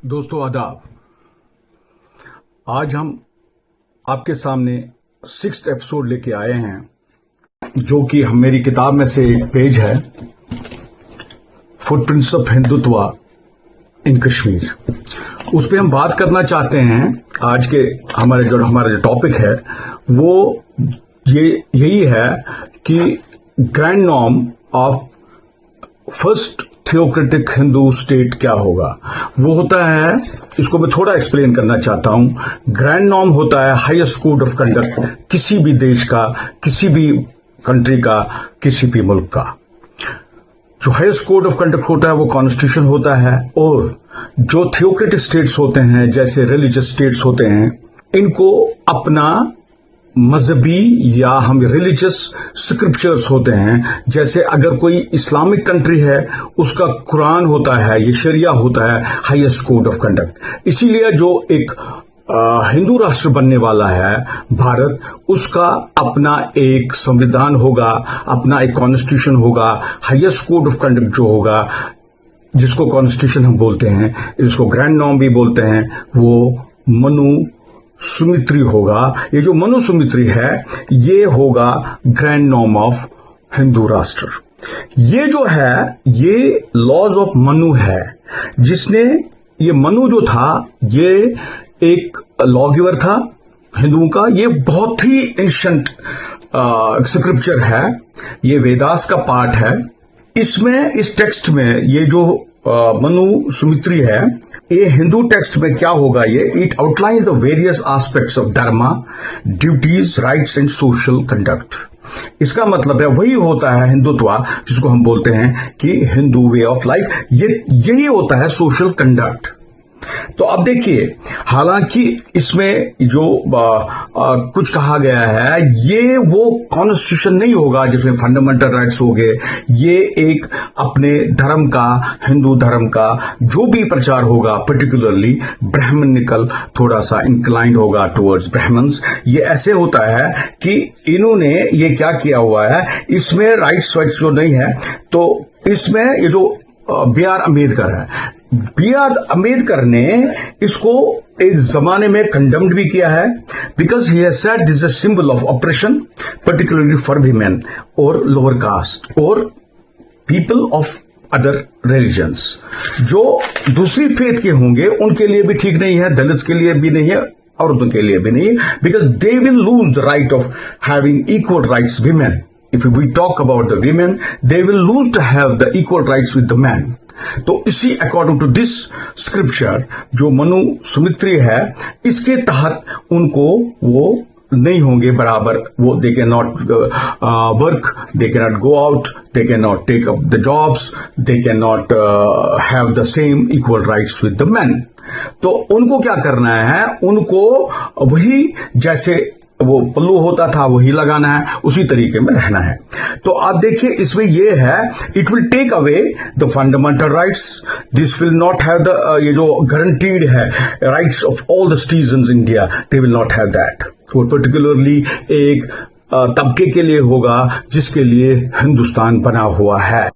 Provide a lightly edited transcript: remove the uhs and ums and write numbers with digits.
दोस्तों आदाब। आज हम आपके सामने 6th एपिसोड लेके आए हैं जो कि मेरी किताब में से एक पेज है, फुटप्रिंट्स ऑफ हिंदुत्व इन कश्मीर। उस पे हम बात करना चाहते हैं। आज के हमारा जो टॉपिक है वो यही है कि grand norm of first theocratic Hindu state क्या होगा। वो होता है, इसको मैं थोड़ा एक्सप्लेन करना चाहता हूं। ग्रैंड नॉर्म होता है हाईएस्ट कोड ऑफ कंडक्ट किसी भी देश का, किसी भी कंट्री का, किसी भी मुल्क का। जो हाईएस्ट कोड ऑफ कंडक्ट होता है वो कॉन्स्टिट्यूशन होता है, और जो थियोक्रेटिक स्टेट्स होते हैं, जैसे रिलीजियस स्टेट्स होते हैं, इनको अपना मजहबी या हम रिलीजियस स्क्रिप्चर्स होते हैं। जैसे अगर कोई इस्लामिक कंट्री है, उसका कुरान होता है, ये शरिया होता है हाईएस्ट कोड ऑफ कंडक्ट। इसीलिए जो एक हिंदू राष्ट्र बनने वाला है भारत, उसका अपना एक संविधान होगा, अपना एक कॉन्स्टिट्यूशन होगा। हाईएस्ट कोड ऑफ कंडक्ट जो होगा, जिसको कॉन्स्टिट्यूशन हम बोलते हैं, जिसको ग्रैंड नॉर्म भी बोलते हैं, वो मनु सुमित्री होगा। ये जो मनु सुमित्री है, ये होगा ग्रैंड नॉर्म ऑफ हिंदू राष्ट्र। ये जो है, ये लॉज ऑफ मनु है, जिसने, ये मनु जो था, ये एक लॉ गिवर था हिंदुओं का। ये बहुत ही एंशिएंट स्क्रिप्चर है, ये वेदास का पार्ट है। इसमें, इस टेक्स्ट में, ये जो मनु सुमित्री है, ये हिंदू टेक्स्ट में क्या होगा, ये it outlines the various aspects of Dharma, duties, rights and social conduct. इसका मतलब है, वही होता है हिंदुत्व, जिसको हम बोलते हैं कि हिंदू वे ऑफ लाइफ। यही होता है सोशल कंडक्ट। तो अब देखिए, हालांकि इसमें जो कुछ कहा गया है, ये वो कॉन्स्टिट्यूशन नहीं होगा जिसमें फंडामेंटल राइट्स हो गए। ये एक अपने धर्म का, हिंदू धर्म का जो भी प्रचार होगा, पर्टिकुलरली ब्राह्मणिकल, थोड़ा सा इंक्लाइंड होगा टुवर्ड्स ब्राह्मण्स। ये ऐसे होता है कि इन्होंने ये क्या किया हुआ है, इसमें राइट्स जो नहीं है, तो इसमें ये जो बी आर अम्बेडकर है, बी आर अम्बेडकर ने इसको एक जमाने में कंडेम्ड भी किया है, because he has said this is a symbol of operation, particularly for women और लोअर कास्ट और पीपल ऑफ अदर रिलीजन्स। जो दूसरी फेथ के होंगे उनके लिए भी ठीक नहीं है, दलित्स के लिए भी नहीं है, औरतों के लिए भी नहीं है, because they will lose the right of having equal rights women. If we talk about the women, they will lose to have the equal rights with the men. तो इसी अकॉर्डिंग टू दिस स्क्रिप्चर, जो मनु सुमित्री है, इसके तहत उनको वो नहीं होंगे बराबर। वो they can not work, they can not go out, they can not take up the jobs, they can not have the same equal rights with the man. तो उनको क्या करना है, उनको वही जैसे वो पल्लू होता था वही लगाना है, उसी तरीके में रहना है। तो आप देखिए, इसमें ये है, it will take away the fundamental rights, this will not have the, ये जो गारंटीड है rights of all the citizens India, they will not have that. वो पर्टिकुलरली एक तबके के लिए होगा जिसके लिए हिंदुस्तान बना हुआ है।